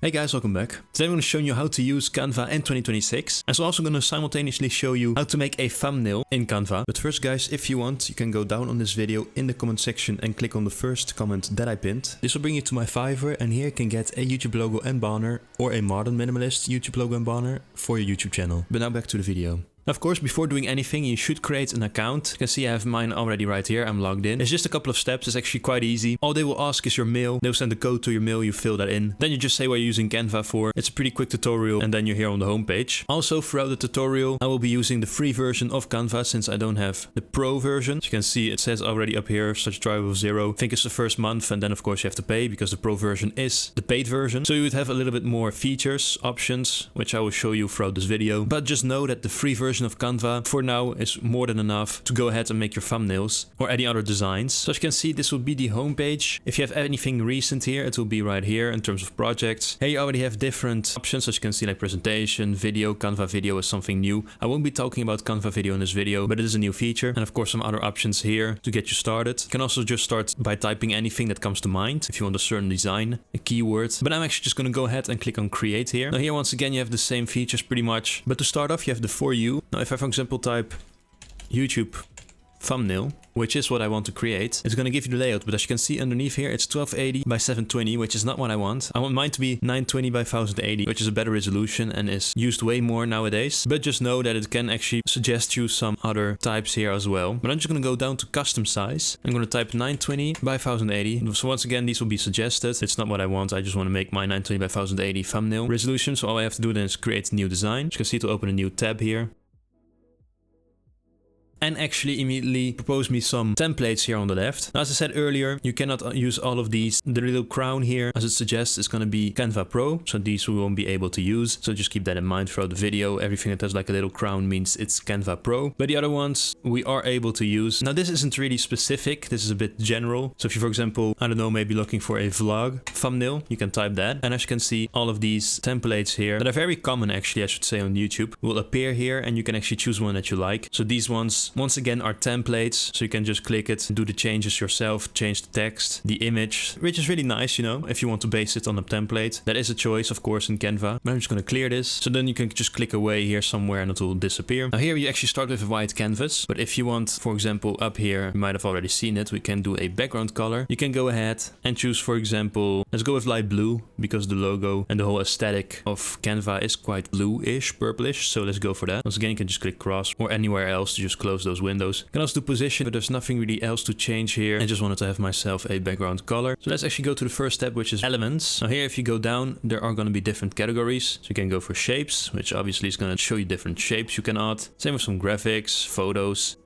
Hey guys, welcome back. Today I'm going to show you how to use Canva in 2026. I'm also going to simultaneously show you how to make a thumbnail in Canva. But first guys, if you want, you can go down on this video in the comment section and click on the first comment that I pinned. This will bring you to my Fiverr, and here you can get a YouTube logo and banner or a modern minimalist YouTube logo and banner for your YouTube channel. But now back to the video. Of course, before doing anything, you should create an account. You can see I have mine already right here. I'm logged in. It's just a couple of steps. It's actually quite easy. All they will ask is your mail. They'll send a code to your mail. You fill that in. Then you just say what you're using Canva for. It's a pretty quick tutorial, and then you're here on the homepage. Also, throughout the tutorial, I will be using the free version of Canva since I don't have the pro version. As you can see, it says already up here, such drive of 0. I think it's the first month, and then of course you have to pay because the pro version is the paid version. So you would have a little bit more features, options, which I will show you throughout this video. But just know that the free version of Canva for now is more than enough to go ahead and make your thumbnails or any other designs. So as you can see, this will be the homepage. If you have anything recent here, it will be right here in terms of projects. Here you already have different options, as you can see, like presentation, video. Canva video is something new. I won't be talking about Canva video in this video, but it is a new feature. And of course some other options here to get you started. You can also just start by typing anything that comes to mind if you want a certain design, a keyword. But I'm actually just going to go ahead and click on create here. Now here once again you have the same features pretty much, but to start off you have the for you. Now if I for example type YouTube thumbnail, which is what I want to create, it's going to give you the layout, but as you can see underneath here, it's 1280 by 720, which is not what I want. I want mine to be 920 by 1080, which is a better resolution and is used way more nowadays. But just know that it can actually suggest you some other types here as well. But I'm just going to go down to custom size. I'm going to type 920 by 1080. So once again, these will be suggested. It's not what I want. I just want to make my 920 by 1080 thumbnail resolution. So all I have to do then is create a new design. As you can see, to open a new tab here. And actually immediately propose me some templates here on the left. Now, as I said earlier, you cannot use all of these. The little crown here, as it suggests, is going to be Canva Pro, so these we won't be able to use. So just keep that in mind throughout the video. Everything that has like a little crown means it's Canva Pro. But the other ones we are able to use. Now this isn't really specific, this is a bit general. So if you, for example, I don't know, maybe looking for a vlog thumbnail, you can type that. And as you can see, all of these templates here that are very common actually, I should say, on YouTube will appear here, and you can actually choose one that you like. So these ones once again are templates, so you can just click it, do the changes yourself, change the text, the image, which is really nice, you know, if you want to base it on a template. That is a choice, of course, in Canva. But I'm just going to clear this, so then you can just click away here somewhere and it will disappear. Now here you actually start with a white canvas, but if you want, for example, up here, you might have already seen it, we can do a background color. You can go ahead and choose, for example, let's go with light blue, because the logo and the whole aesthetic of Canva is quite blue-ish, purplish, so let's go for that. Once again, you can just click cross or anywhere else to just close those windows. You can also do position, but there's nothing really else to change here. I just wanted to have myself a background color. So let's actually go to the first step, which is elements. Now here, if you go down, there are going to be different categories. So you can go for shapes, which obviously is going to show you different shapes you can add. Same with some graphics, photos.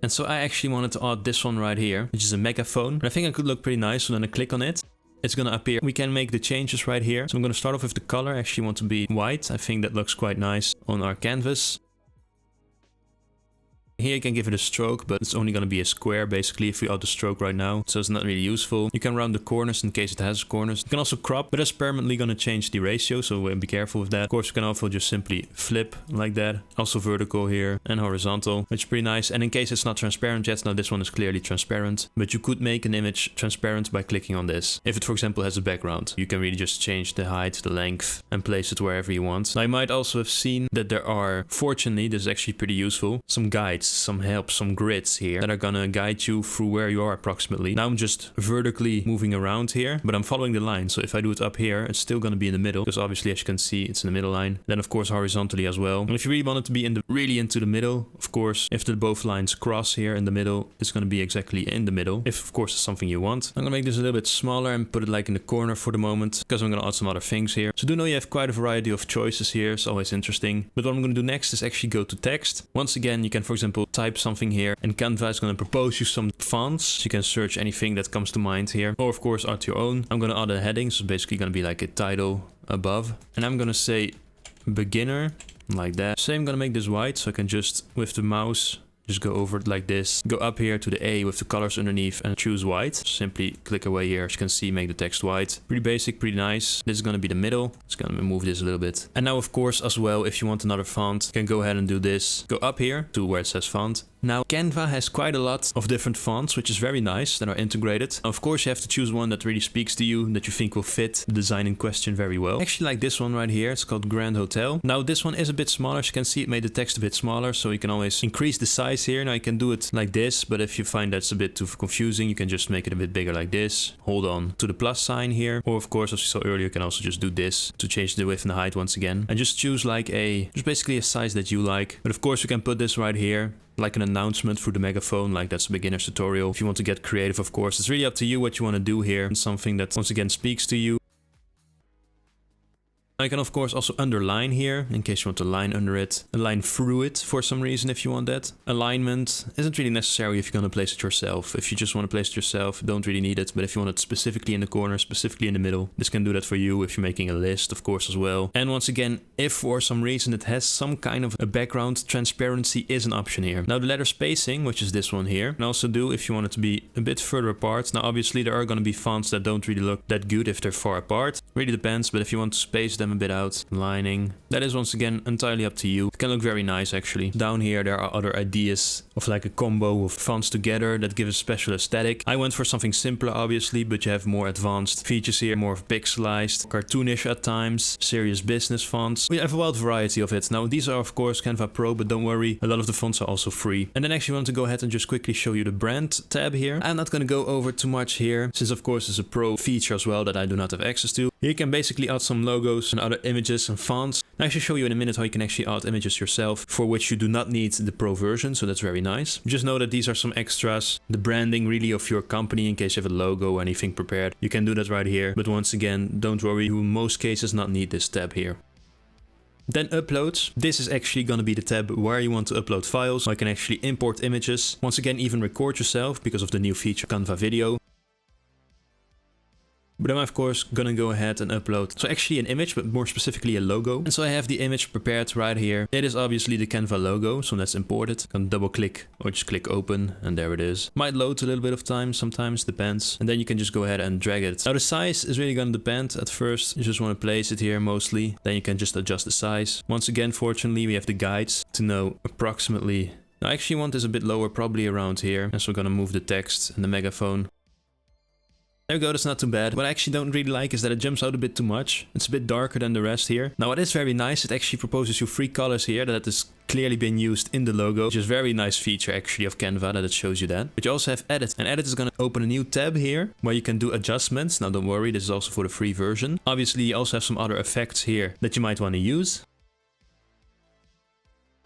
And so I actually wanted to add this one right here, which is a megaphone. And I think it could look pretty nice. So then I click on it. It's going to appear. We can make the changes right here. So I'm going to start off with the color. I actually want to be white. I think that looks quite nice on our canvas. Here you can give it a stroke, but it's only going to be a square basically if we add the stroke right now, so it's not really useful. You can round the corners in case it has corners. You can also crop, but that's permanently going to change the ratio, so be careful with that. Of course, you can also just simply flip like that. Also vertical here and horizontal, which is pretty nice. And in case it's not transparent yet, now this one is clearly transparent, but you could make an image transparent by clicking on this. If it, for example, has a background, you can really just change the height, the length, and place it wherever you want. Now you might also have seen that there are, fortunately, this is actually pretty useful, some guides, some help, some grids here that are gonna guide you through where you are approximately. Now I'm just vertically moving around here, but I'm following the line. So if I do it up here, it's still gonna be in the middle, because obviously, as you can see, it's in the middle line. Then of course horizontally as well. And if you really want it to be really into the middle, of course, if the both lines cross here in the middle, it's gonna be exactly in the middle. If of course it's something you want. I'm gonna make this a little bit smaller and put it like in the corner for the moment, because I'm gonna add some other things here. So do know you have quite a variety of choices here. It's always interesting. But what I'm gonna do next is actually go to text. Once again, you can, for example, type something here, and Canva is going to propose you some fonts. So you can search anything that comes to mind here, or of course add your own. I'm going to add a heading, so basically going to be like a title above, and I'm going to say beginner like that. So I'm going to make this white, so I can just with the mouse just go over it like this, go up here to the A with the colors underneath and choose white. Simply click away here, as you can see, make the text white. Pretty basic, pretty nice. This is going to be the middle. It's going to move this a little bit. And now of course as well, if you want another font, you can go ahead and do this. Go up here to where it says font, Now, Canva has quite a lot of different fonts, which is very nice, that are integrated. Of course, you have to choose one that really speaks to you, that you think will fit the design in question very well. I actually like this one right here. It's called Grand Hotel. Now, this one is a bit smaller. As you can see, it made the text a bit smaller, so you can always increase the size here. Now, you can do it like this, but if you find that's a bit too confusing, you can just make it a bit bigger like this. Hold on to the plus sign here. Or, of course, as you saw earlier, you can also just do this to change the width and the height once again. And just choose like just basically a size that you like. But, of course, you can put this right here, like an announcement through the megaphone, like that's a beginner's tutorial. If you want to get creative, of course, it's really up to you what you want to do here. And something that once again speaks to you. You can of course also underline here, in case you want to line under it, a line through it for some reason if you want that. Alignment isn't really necessary if you're going to place it yourself. If you just want to place it yourself, you don't really need it. But if you want it specifically in the corner, specifically in the middle, this can do that for you if you're making a list, of course, as well. And once again, if for some reason it has some kind of a background, transparency is an option here. Now the letter spacing, which is this one here, you can also do if you want it to be a bit further apart. Now obviously there are going to be fonts that don't really look that good if they're far apart. Really depends, but if you want to space them a bit out, lining, that is once again entirely up to you. It can look very nice actually. Down here there are other ideas of like a combo of fonts together that give a special aesthetic. I went for something simpler obviously, but you have more advanced features here, more pixelized, cartoonish at times, serious business fonts. We have a wide variety of it. Now these are of course Canva Pro, but don't worry, a lot of the fonts are also free. And then actually I want to go ahead and just quickly show you the brand tab here. I'm not going to go over too much here, since of course it's a pro feature as well that I do not have access to. Here you can basically add some logos and other images and fonts. I should show you in a minute how you can actually add images yourself, for which you do not need the pro version, so that's very nice. Just know that these are some extras, the branding really of your company in case you have a logo or anything prepared. You can do that right here, but once again, don't worry, you will in most cases not need this tab here. Then uploads. This is actually going to be the tab where you want to upload files. So you can actually import images. Once again, even record yourself because of the new feature Canva Video. But I'm of course gonna go ahead and upload, so actually an image, but more specifically a logo. And so I have the image prepared right here. It is obviously the Canva logo, so that's imported. You can double click or just click open, and there it is. Might load a little bit of time, sometimes depends. And then you can just go ahead and drag it. Now the size is really gonna depend. At first you just want to place it here mostly, then you can just adjust the size. Once again, fortunately we have the guides to know approximately. Now I actually want this a bit lower, probably around here. And so we're gonna move the text and the megaphone. There we go, that's not too bad. What I actually don't really like is that it jumps out a bit too much. It's a bit darker than the rest here. Now it is very nice, it actually proposes you 3 colors here that is clearly been used in the logo, which is a very nice feature actually of Canva, that it shows you that. But you also have edit, and edit is going to open a new tab here where you can do adjustments. Now don't worry, this is also for the free version. Obviously you also have some other effects here that you might want to use.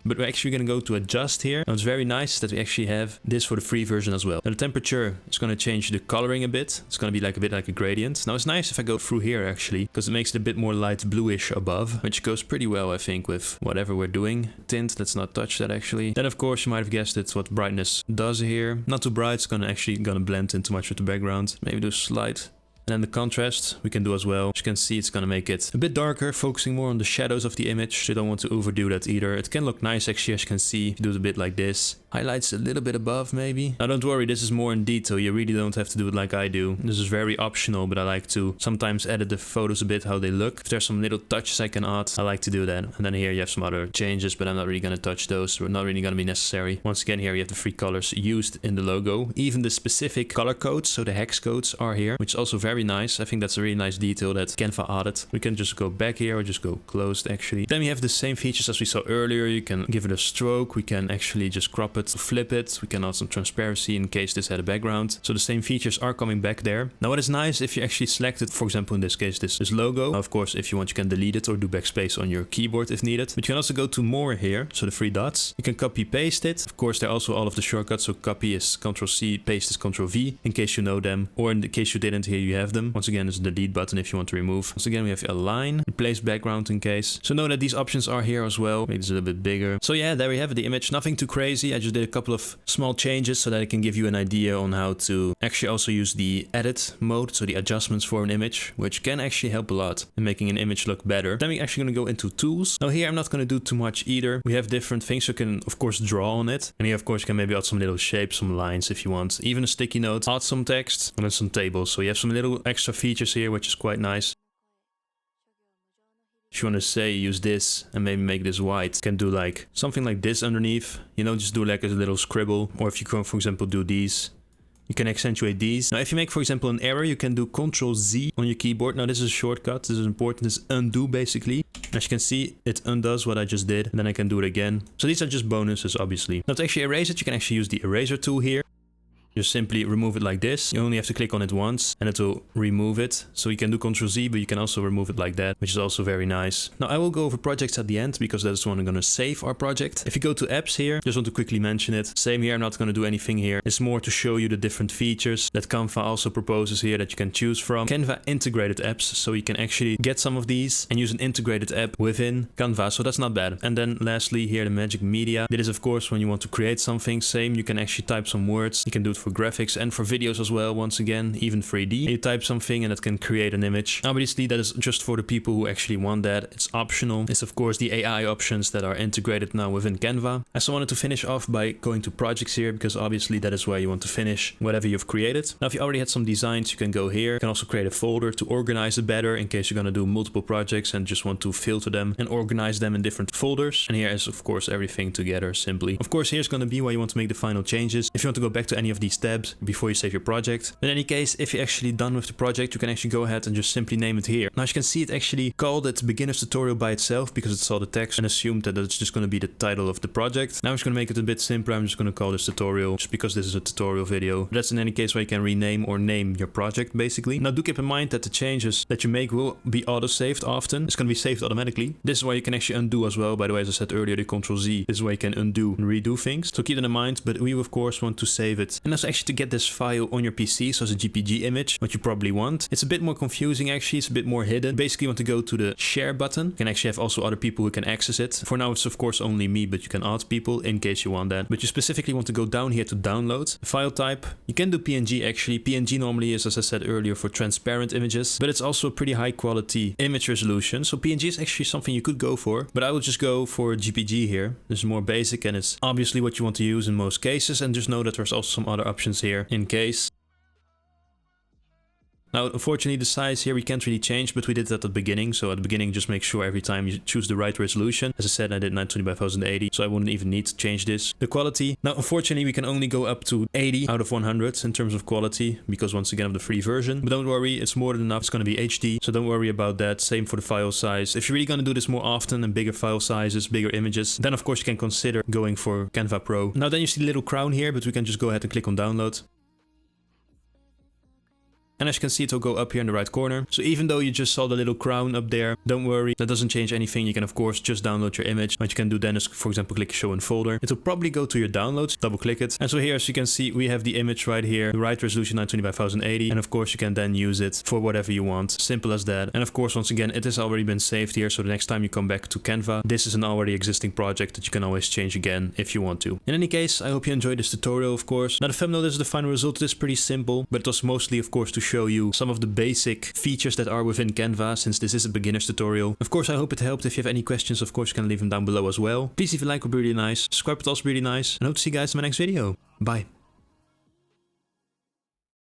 But we're actually going to go to adjust here. Now it's very nice that we actually have this for the free version as well. Now the temperature is going to change the coloring a bit. It's going to be like a bit like a gradient. Now it's nice if I go through here actually, because it makes it a bit more light bluish above, which goes pretty well I think with whatever we're doing. Tint, let's not touch that actually. Then of course you might have guessed it, what brightness does here. Not too bright, it's actually gonna blend in too much with the background. Maybe do slight. And then the contrast we can do as well. As you can see, it's going to make it a bit darker, focusing more on the shadows of the image. You don't want to overdo that either. It can look nice actually, as you can see. If you do it a bit like this. Highlights a little bit above maybe. Now don't worry, this is more in detail. You really don't have to do it like I do. This is very optional, but I like to sometimes edit the photos a bit how they look. If there's some little touches I can add, I like to do that. And then here you have some other changes, but I'm not really going to touch those. So not really going to be necessary. Once again, here you have the 3 colors used in the logo. Even the specific color codes, so the hex codes are here, which is also very nice. I think that's a really nice detail that Canva added. We can just go back here or just go closed actually. Then we have the same features as we saw earlier. You can give it a stroke. We can actually just crop it, flip it. We can add some transparency in case this had a background. So the same features are coming back there. Now what is nice if you actually select it, for example in this case this logo. Now, of course if you want you can delete it or do backspace on your keyboard if needed. But you can also go to more here, so the 3 dots. You can copy paste it. Of course there are also all of the shortcuts, so copy is Ctrl C, paste is Ctrl V in case you know them, or in the case you didn't, here you have them. Once again there's the delete button if you want to remove. Once again we have align, replace background in case. So know that these options are here as well. Maybe it's a little bit bigger. So yeah, there we have it, the image. Nothing too crazy. I just did a couple of small changes so that I can give you an idea on how to actually also use the edit mode, so the adjustments for an image, which can actually help a lot in making an image look better. Then we're actually going to go into tools. Now here I'm not going to do too much either. We have different things you can of course draw on it, and here of course you can maybe add some little shapes, some lines if you want, even a sticky note, add some text and then some tables. So you have some little extra features here, which is quite nice. if you want to say use this and maybe make this white, you can do like something like this underneath, you know, just do like a little scribble. Or if you can, for example, do these, you can accentuate these. Now, if you make, for example, an error, you can do Ctrl-Z on your keyboard. Now, this is a shortcut. This is important. This is undo, basically. As you can see, it undoes what I just did. And then I can do it again. So these are just bonuses, obviously. Now, to actually erase it, you can actually use the eraser tool here. Just simply remove it like this. You only have to click on it once and it will remove it. So you can do Ctrl-Z, but you can also remove it like that, which is also very nice. Now I will go over projects at the end because that's when I'm going to save our project. If you go to apps here, just want to quickly mention it. Same here, I'm not going to do anything here. It's more to show you the different features that Canva also proposes here that you can choose from. Canva integrated apps, so you can actually get some of these and use an integrated app within Canva, so that's not bad. And then lastly here, the magic media. That is of course when you want to create something. Same, you can actually type some words. You can do it for graphics and for videos as well, once again, even 3D. You type something and it can create an image. Obviously that is just for the people who actually want that. It's optional. It's of course the AI options that are integrated now within Canva. I also wanted to finish off by going to projects here because obviously that is where you want to finish whatever you've created. Now if you already had some designs, you can go here. You can also create a folder to organize it better in case you're going to do multiple projects and just want to filter them and organize them in different folders. And here is of course everything together simply. Of course here's going to be where you want to make the final changes. If you want to go back to any of these tabs before you save your project. In any case, if you're actually done with the project, you can actually go ahead and just simply name it here. Now as you can see, it actually called it beginner's tutorial by itself because it saw the text and assumed that it's just going to be the title of the project. Now I'm just going to make it a bit simpler. I'm just going to call this tutorial just because this is a tutorial video. But that's in any case where you can rename or name your project basically. Now do keep in mind that the changes that you make will be auto-saved often. It's going to be saved automatically. This is why you can actually undo as well. By the way, as I said earlier, the Ctrl-Z. This is why you can undo and redo things. So keep that in mind, but we of course want to save it. And that's actually to get this file on your PC, so as a GPG image, what you probably want. It's a bit more confusing actually, it's a bit more hidden. Basically you want to go to the share button. You can actually have also other people who can access it. For now it's of course only me, but you can add people in case you want that. But you specifically want to go down here to download. The file type, you can do PNG actually. PNG normally is, as I said earlier, for transparent images, but it's also a pretty high quality image resolution. So PNG is actually something you could go for, but I would just go for GPG here. This is more basic and it's obviously what you want to use in most cases, and just know that there's also some other options here in case. Now, unfortunately, the size here we can't really change, but we did that at the beginning. So at the beginning, just make sure every time you choose the right resolution. As I said, I did 920 by 1080, so I wouldn't even need to change this. The quality. Now, unfortunately, we can only go up to 80 out of 100 in terms of quality, because once again, of the free version. But don't worry, it's more than enough. It's going to be HD, so don't worry about that. Same for the file size. If you're really going to do this more often and bigger file sizes, bigger images, then of course you can consider going for Canva Pro. Now, then you see the little crown here, but we can just go ahead and click on download. And as you can see, it will go up here in the right corner. So even though you just saw the little crown up there, don't worry, that doesn't change anything. You can of course just download your image. What you can do then is, for example, click show in folder. It will probably go to your downloads, double click it. And so here, as you can see, we have the image right here, the right resolution 920 by 1080. And of course you can then use it for whatever you want. Simple as that. And of course, once again, it has already been saved here. So the next time you come back to Canva, this is an already existing project that you can always change again if you want to. In any case, I hope you enjoyed this tutorial, of course. Now the thumbnail is the final result. It is pretty simple, but it was mostly, of course, to show you some of the basic features that are within Canva, since this is a beginner's tutorial. Of course, I hope it helped. If you have any questions, of course, you can leave them down below as well. Please leave a like, would be really nice. Subscribe would also be really nice. And hope to see you guys in my next video. Bye.